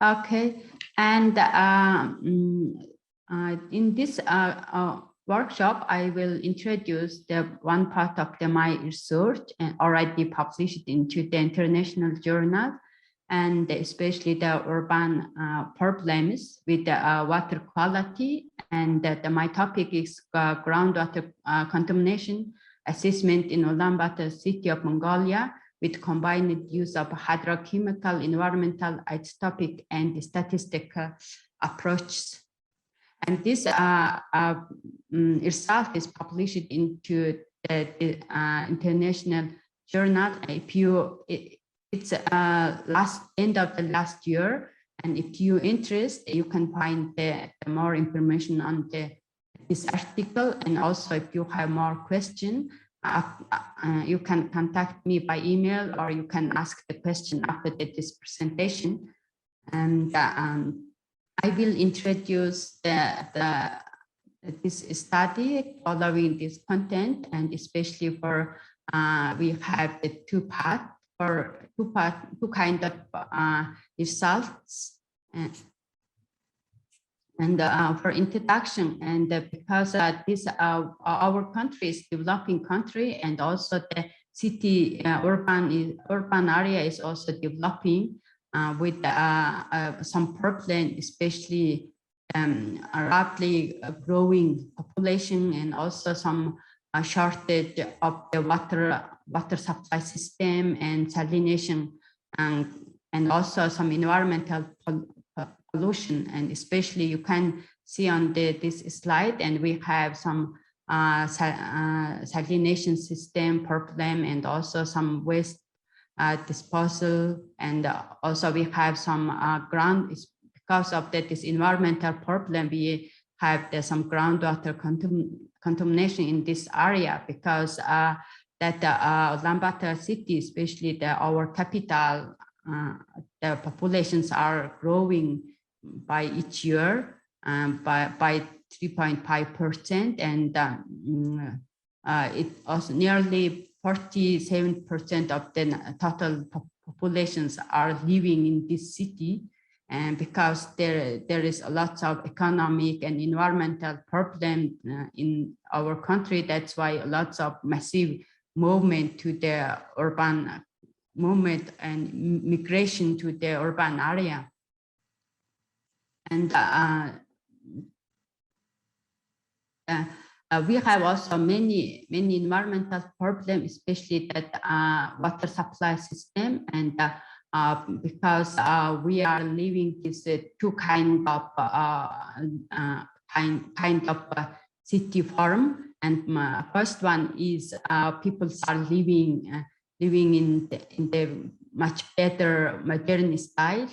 Okay, and in this workshop, I will introduce the one part of my research and already published into the international journal, and especially the urban problems with the water quality. And my topic is groundwater contamination assessment in Ulaanbaatar City of Mongolia, with combined use of hydrochemical, environmental, isotopic, and statistical approaches. And this result is published into the international journal. It's end of the last year, and if you interest, you can find the more information on this article. And also, if you have more questions, you can contact me by email, or you can ask the question after this presentation. And I will introduce this study following this content, and especially for we have the two kind of results. And for introduction, and because this our country is developing country, and also the city urban area is also developing with some problem, especially rapidly growing population, and also some shortage of the water supply system and salination, and also some environmental pollution. And especially you can see on this slide, and we have some salination system problem, and also some waste disposal, and also we have some because of this environmental problem, we have some groundwater contamination in this area, because that Ulaanbaatar City, especially our capital, the populations are growing by each year by 3.5%, and it also nearly 47% of the total populations are living in this city. And because there is a lot of economic and environmental problem in our country, that's why lots of massive movement to the urban movement and migration to the urban area. And we have also many environmental problems, especially that water supply system, and because we are living this two kind of city form. And first one is people are living in the much better modern style,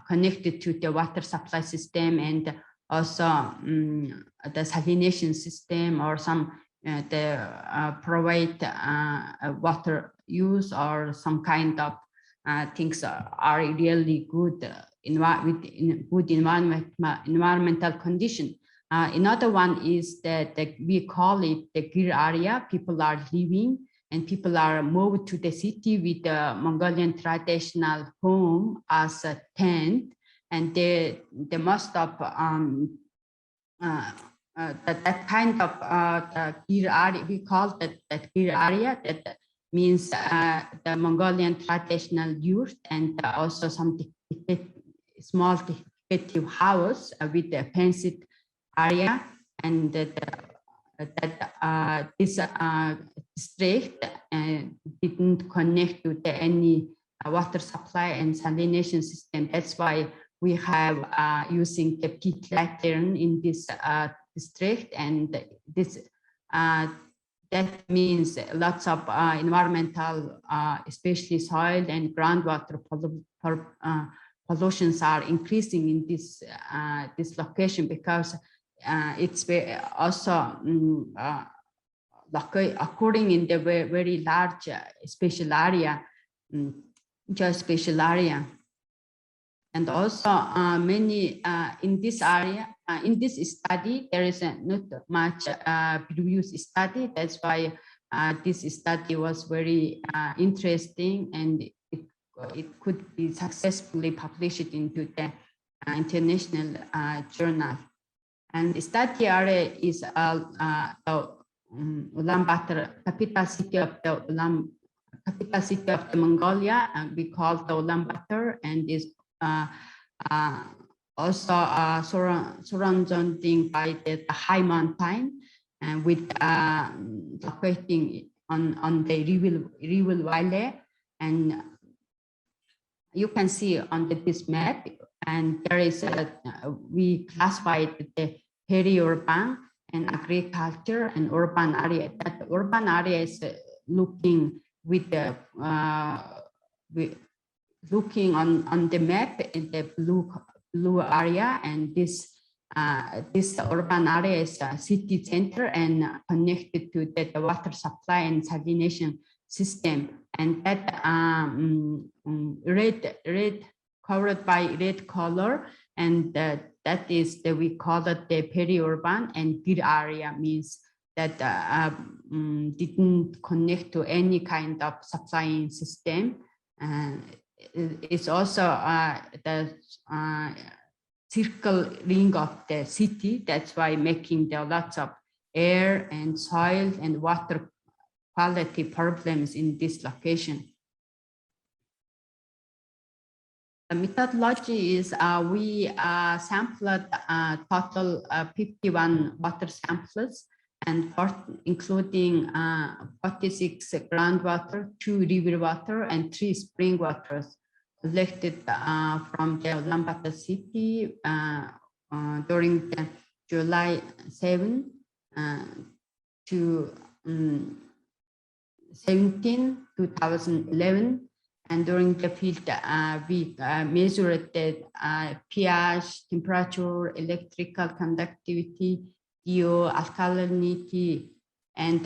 connected to the water supply system, and also the salination system, or some provide water use, or some kind of things are really good with good environmental condition. Another one is that we call it the gear area. People are living, and people are moved to the city with the Mongolian traditional home as a tent, and the most of that kind of gear area, we call that gear area. That means the Mongolian traditional yurt, and also some small decorative house with a fenced area, and that this district didn't connect to any water supply and salination system. That's why we have using the pit lantern in this district, and this that means lots of environmental, especially soil and groundwater pollutions are increasing in this location, because it's also occurring in the very large spatial area, geospatial area. And also many in this area, in this study, there is not much previous study. That's why this study was very interesting, and it it could be successfully published into the international journal. And the study area is the Ulaanbaatar, capital city of the Mongolia, and we call the Ulaanbaatar, and is also surrounding by the high mountain, and with locating on the Rival Valley. And you can see on this map, and there is we classified the peri-urban and agriculture and urban area. That urban area is looking with the looking on the map in the blue area, and this urban area is a city center and connected to the water supply and salination system. And that red covered by red color, and that is we call it the peri-urban, and green area means that didn't connect to any kind of supplying system. It's also the circle ring of the city. That's why making there lots of air and soil and water quality problems in this location. The methodology is we sampled total 51 water samples, and including 46 groundwater, 2 river water, and 3 spring waters collected from the Ulaanbaatar City during the July 7 to 17, 2011. And during the field, we measured the pH, temperature, electrical conductivity, DO, alkalinity, and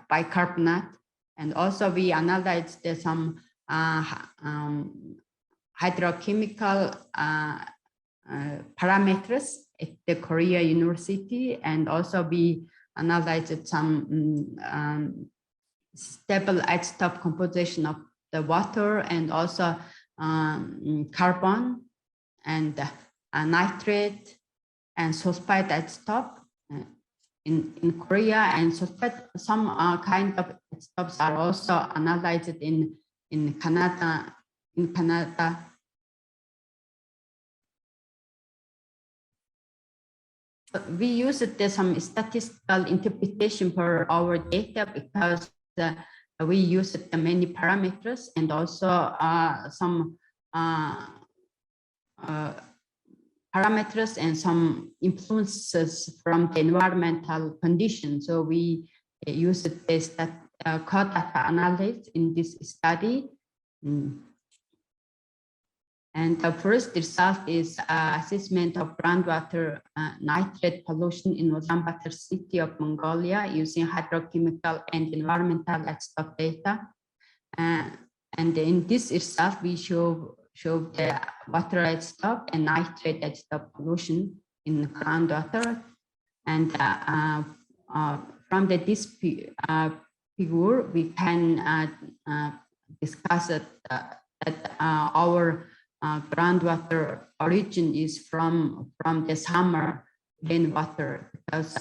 bicarbonate. And also we analyzed some hydrochemical parameters at the Korea University, and also we analyzed some stable isotope composition of the water, and also carbon and nitrate and sulfide isotope in Korea, and sulfide, some kind of isotopes are also analyzed in Canada. We used some statistical interpretation for our data, because we used many parameters, and also some parameters and some influences from the environmental conditions. So we used this code data analysis in this study. And the first result is assessment of groundwater nitrate pollution in Ulaanbaatar City of Mongolia using hydrochemical and environmental isotope data. And in this result, we show the water isotope and nitrate isotope pollution in groundwater. And from this figure, we can discuss that our groundwater origin is from the summer rainwater, because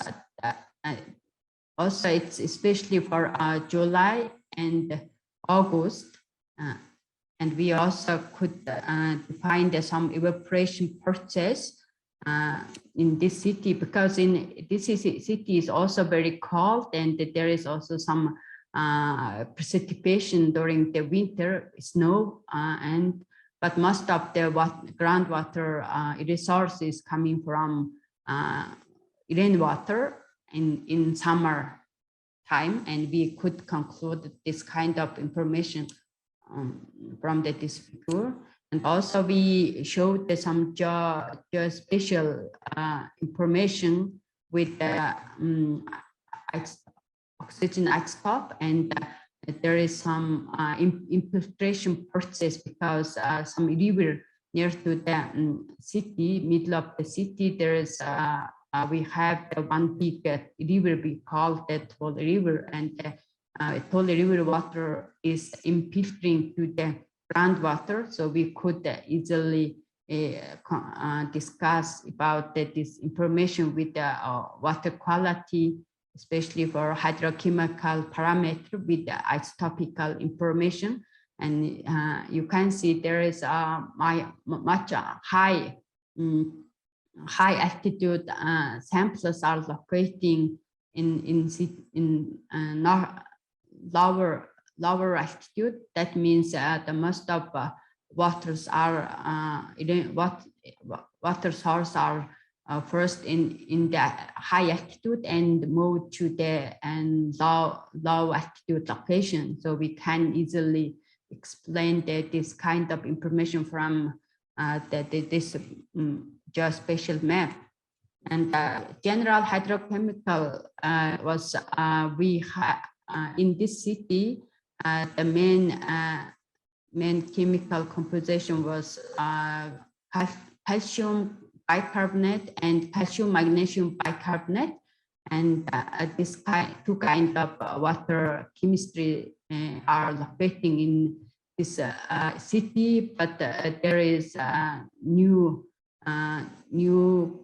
also it's especially for July and August, and we also could define some evaporation process in this city, because in this city is also very cold, and there is also some precipitation during the winter, snow, but most of the groundwater resource is coming from rainwater in summer time, and we could conclude this kind of information from this figure. And also we showed some geospatial information with the oxygen isotope, and there is some infiltration process, because some river near to the city, middle of the city, there is we have the one big river we call that whole river, and Tole river water is infiltrating to the groundwater, so we could easily discuss about this information with the water quality, especially for hydrochemical parameter with the isotopical information. And you can see there is much high altitude samples are locating in lower altitude. That means the most of waters are water source are first in the high altitude and move to the low altitude location. So we can easily explain this kind of information from this geospatial map. And general hydrochemical was we have in this city the main chemical composition was calcium bicarbonate and calcium magnesium bicarbonate, and this two kind of water chemistry are locating in this city, but there is new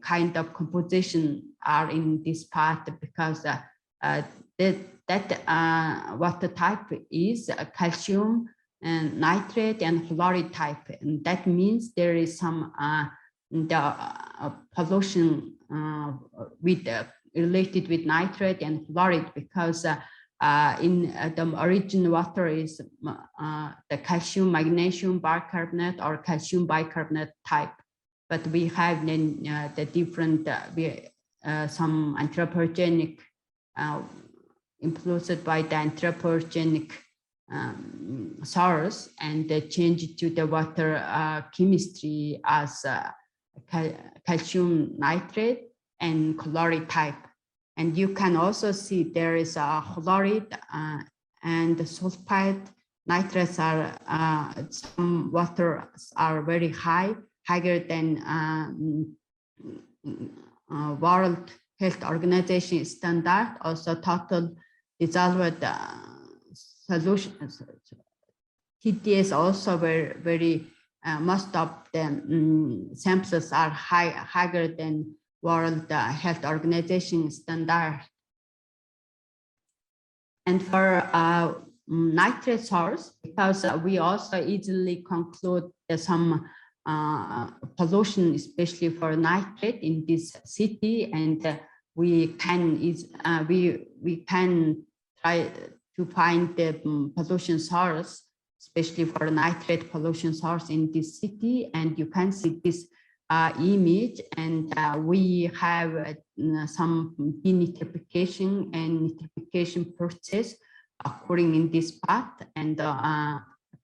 kind of composition are in this part because that water type is calcium and nitrate and chloride type, and that means there is some pollution related with nitrate and chloride, because in the origin water is the calcium magnesium bicarbonate or calcium bicarbonate type, but we have then the different some anthropogenic influenced by the anthropogenic source, and they change it to the water chemistry as calcium nitrate and chloride type. And you can also see there is a chloride and sulfide. Nitrates are some waters are very higher than World Health Organization standard. Also total dissolved solutions. TDS also very most of the samples are higher than World Health Organization standard. And for nitrate source, because we also easily conclude some pollution, especially for nitrate in this city, and we can try to find the pollution source, especially for nitrate pollution source in this city. And you can see this image, and we have some denitrification and nitrification process occurring in this path, and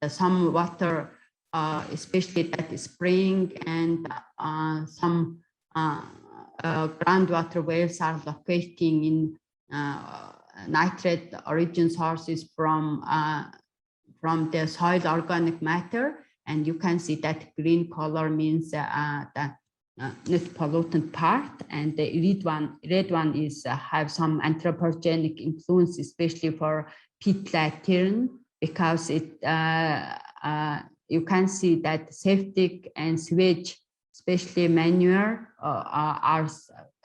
some water, especially that is spring, and some groundwater wells are locating in nitrate origin sources from the soil organic matter. And you can see that green color means the net pollutant part, and the red one is have some anthropogenic influence, especially for pit latrine, because it you can see that septic and sewage, especially manure, are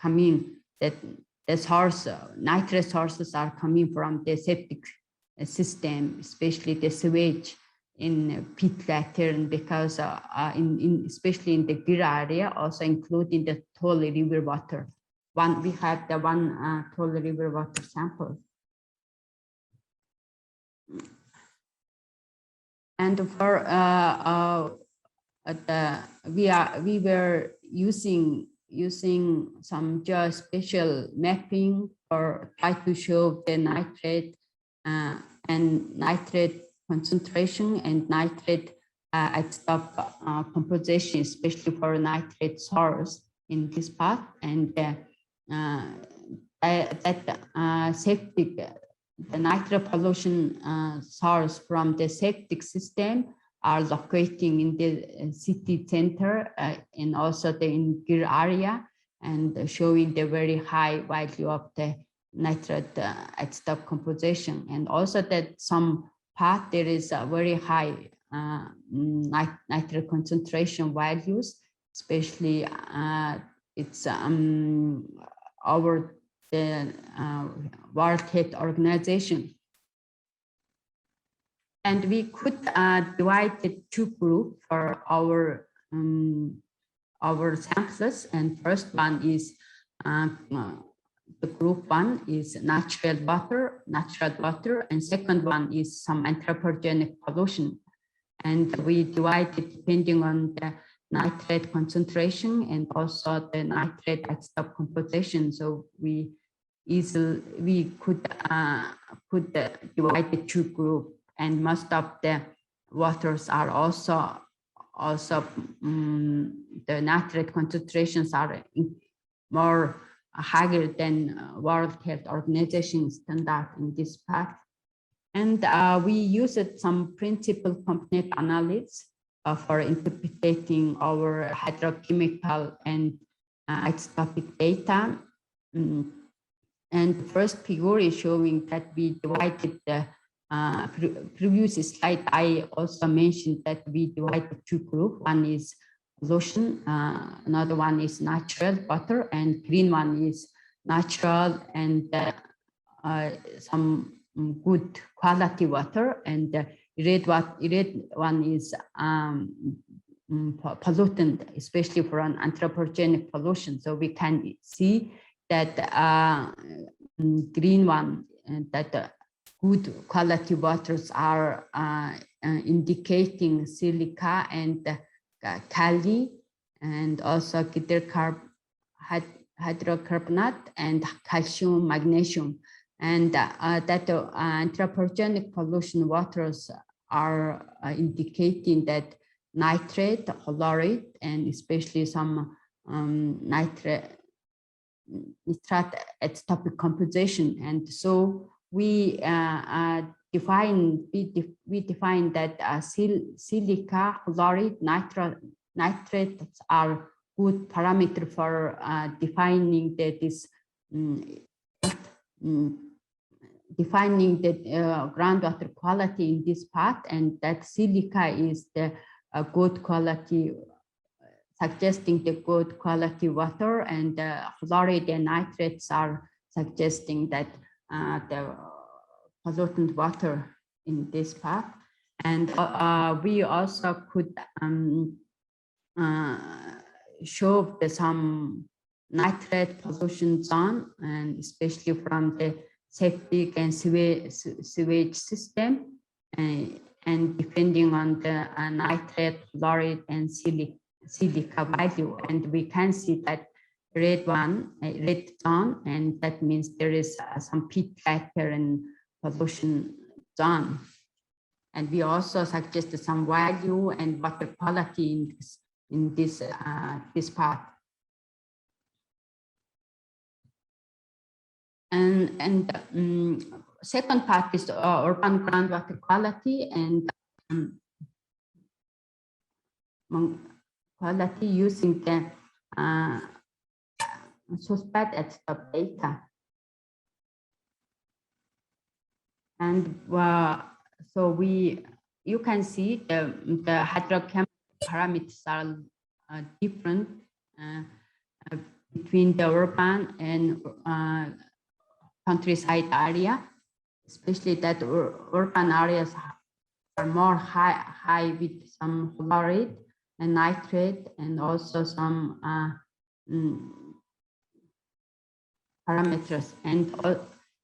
coming. That the source nitrate sources are coming from the septic system, especially the sewage in pit latrine, because especially in the Gir area, also including the Tole river water. We have the one Tole river water sample. And for we were using some geospatial mapping or try to show the nitrate and nitrate concentration and nitrate isotope composition, especially for nitrate source in this path, and septic, the nitrate pollution source from the septic system are locating in the city center and also the in Gir area, and showing the very high value of the nitrate stop composition, and also that some part there is a very high nitrate concentration values, especially it's over the World Health Organization. And we could divide the two groups for our samples. And first one is the group one is natural water, and second one is some anthropogenic pollution. And we divide it depending on the nitrate concentration and also the nitrate stop composition. So we could divide the two groups, and most of the waters are also the nitrate concentrations are more higher than World Health Organization standard in this part. And we used some principal component analysis for interpreting our hydrochemical and isotopic data. And the first figure is showing that we divided the previous slide. I also mentioned that we divided two groups. One is pollution, another one is natural water, and green one is natural and some good quality water, and the red one is pollutant, especially for an anthropogenic pollution. So we can see that green one, that good quality waters are indicating silica and kali, and also hydrocarbonate and calcium, magnesium. And that anthropogenic pollution waters are indicating that nitrate, chloride, and especially some nitrate atopic composition. And so we define that silica, chloride, nitrates are good parameter for defining that is defining the groundwater quality in this part, and that silica is the good quality, suggesting the good quality water, and chloride and nitrates are suggesting that the pollutant water in this part. And we also could show some nitrate pollution zone, and especially from the septic and sewage system, and depending on the nitrate, chloride, and silica value. And we can see that red zone, and that means there is some peat and pollution zone. And we also suggested some value and water quality in this part. And second part is urban groundwater quality and quality using the suspect at stop data. And so you can see the hydrochemical parameters are different between the urban and countryside area, especially that urban areas are more high with some chloride and nitrate, and also some parameters. And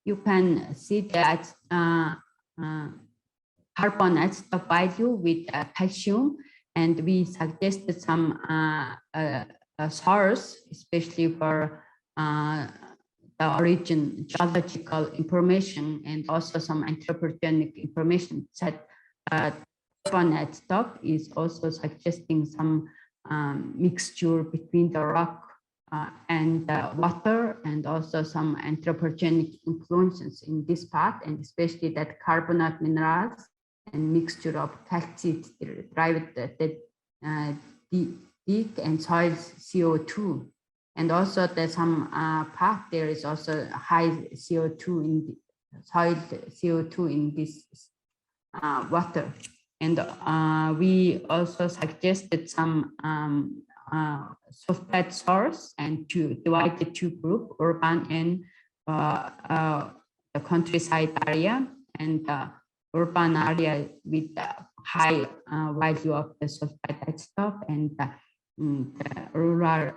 you can see that carbon isotope value with calcium, and we suggested some source, especially for the origin, geological information, and also some anthropogenic information. That carbon isotope is also suggesting some mixture between the rock and water, and also some anthropogenic influences in this part, and especially that carbonate minerals and mixture of calcite derived that dig and soil CO2. And also there's some part there is also high CO2 in the soil, CO2 in this water. And we also suggested some sulfate source and to divide the two groups, urban and the countryside area, and urban area with high value of the sulfate stock, and the rural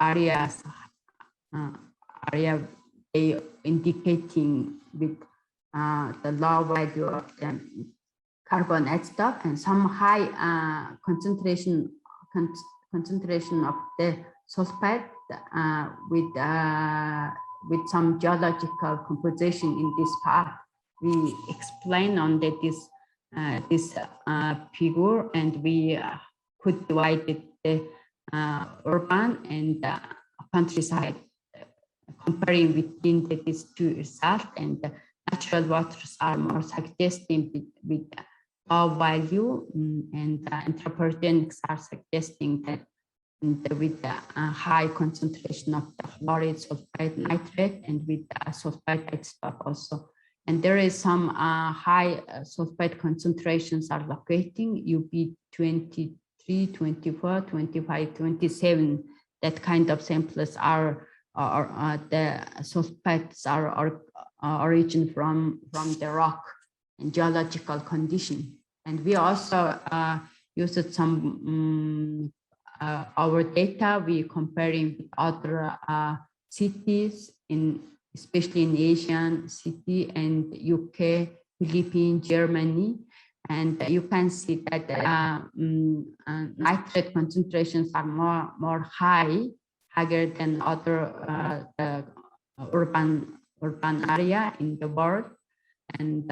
areas they indicating with the low value of the carbon stock, and some high concentration of the sulfate with some geological composition in this part. We explain on that this figure, and we could divide the urban and countryside, comparing between these two results, and the natural waters are more suggesting with low value, and anthropogenics are suggesting that with the high concentration of the chloride, sulfate, nitrate, and with the sulfate stock also. And there is some high sulfate concentrations are locating UB 23, 24, 25, 27. That kind of samples are the sulfates are origin from the rock and geological condition. And we also used some our data. We comparing with other cities especially in Asian city and UK, Philippines, Germany, and you can see that nitrate concentrations are more higher than other urban area in the world, and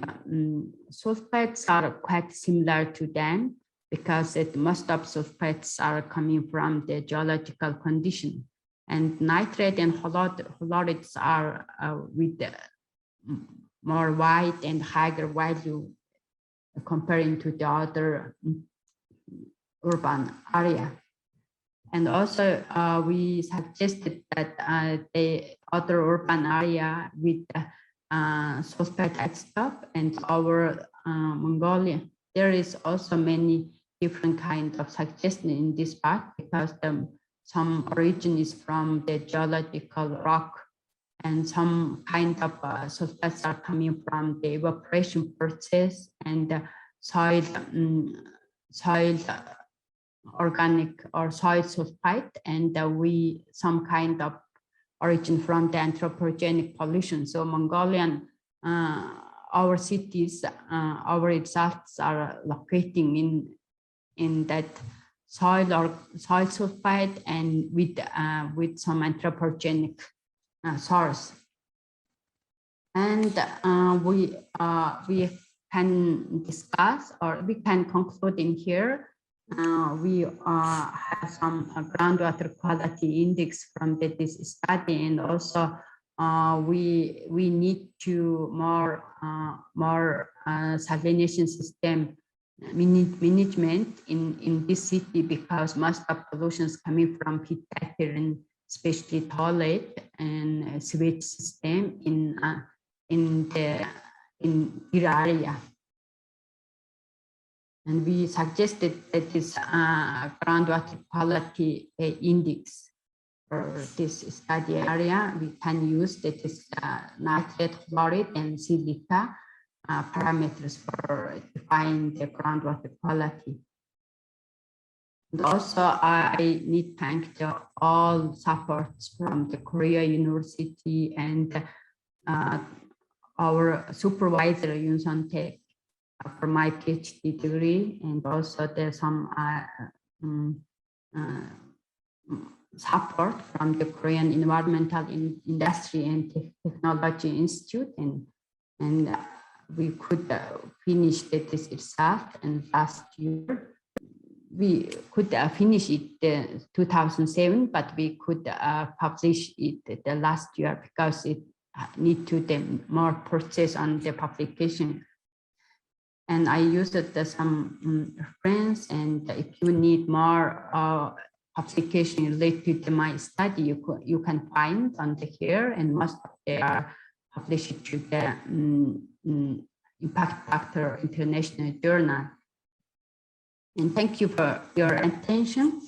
sulfates are quite similar to them, because most of sulfates are coming from the geological condition, and nitrate and chlorides are with more wide and higher value comparing to the other urban area. And also we suggested that the other urban area with sulfate stock and our Mongolia, there is also many different kinds of suggestion in this part, because some origin is from the geological rock, and some kind of sulfates are coming from the evaporation process and the soil organic or soil sulfite, and some kind of origin from the anthropogenic pollution. So Mongolian, our cities, our results are locating in that soil sulfite and with some anthropogenic source. And we can discuss, or we can conclude in here. We have some groundwater quality index from this study, and also we need to more salination system management in this city, because most of pollutions coming from pit and especially toilet and sewage system in the area. And we suggested that this groundwater quality index for this study area, we can use that is nitrate, chloride, and silica parameters for defining the groundwater quality. And also, I need to thank all supports from the Korea University and our supervisor, Yoon Sun-taek, for my PhD degree, and also there's some support from the Korean Environmental Industry and Technology Institute, and we could finish this result. And last year we could finish it 2007, but we could publish it the last year, because it need to do more process on the publication. And I used some reference, and if you need more publication related to my study you can find on here, and most of them are published to the Impact Factor International Journal. And thank you for your attention.